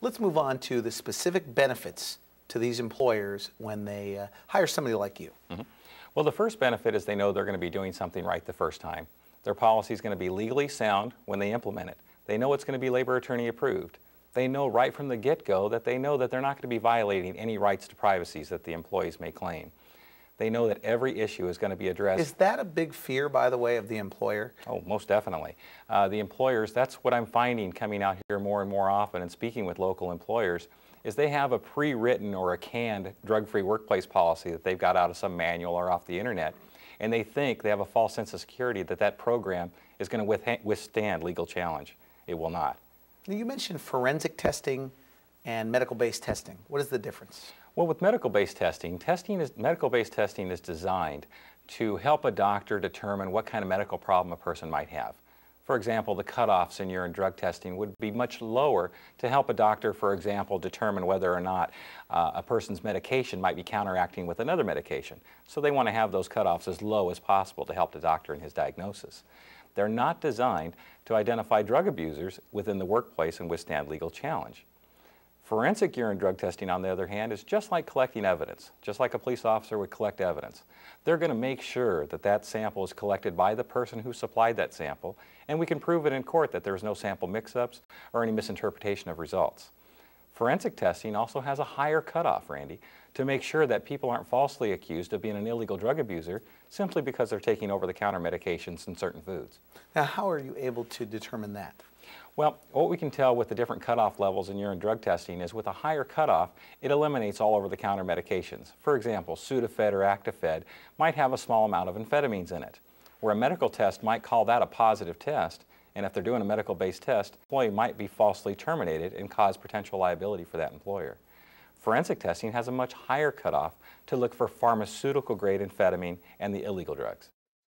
let's move on to the specific benefits to these employers when they hire somebody like you. Well, the first benefit is they know they're going to be doing something right the first time. Their policy is going to be legally sound when they implement it. They know it's going to be labor attorney approved. They know right from the get-go that they know that they're not going to be violating any rights to privacy that the employees may claim. They know that every issue is going to be addressed. Is that a big fear, by the way, of the employer? Oh, most definitely. The employers, that's what I'm finding coming out here more and more often and speaking with local employers, is they have a pre-written or a canned drug-free workplace policy that they've got out of some manual or off the internet, and they think they have a false sense of security that that program is going to withstand legal challenge. It will not. You mentioned forensic testing and medical-based testing. What is the difference? Well, with medical-based testing, medical-based testing is designed to help a doctor determine what kind of medical problem a person might have. For example, the cutoffs in urine drug testing would be much lower to help a doctor, for example, determine whether or not a person's medication might be counteracting with another medication. So they want to have those cutoffs as low as possible to help the doctor in his diagnosis. They're not designed to identify drug abusers within the workplace and withstand legal challenge. Forensic urine drug testing, on the other hand, is just like collecting evidence, just like a police officer would collect evidence. They're going to make sure that that sample is collected by the person who supplied that sample, and we can prove it in court that there was no sample mix-ups or any misinterpretation of results. Forensic testing also has a higher cutoff, Randy, to make sure that people aren't falsely accused of being an illegal drug abuser simply because they're taking over-the-counter medications and certain foods. Now, how are you able to determine that? Well, what we can tell with the different cutoff levels in urine drug testing is with a higher cutoff, it eliminates all over-the-counter medications. For example, Sudafed or Actifed might have a small amount of amphetamines in it, where a medical test might call that a positive test, and if they're doing a medical-based test, the employee might be falsely terminated and cause potential liability for that employer. Forensic testing has a much higher cutoff to look for pharmaceutical-grade amphetamine and the illegal drugs.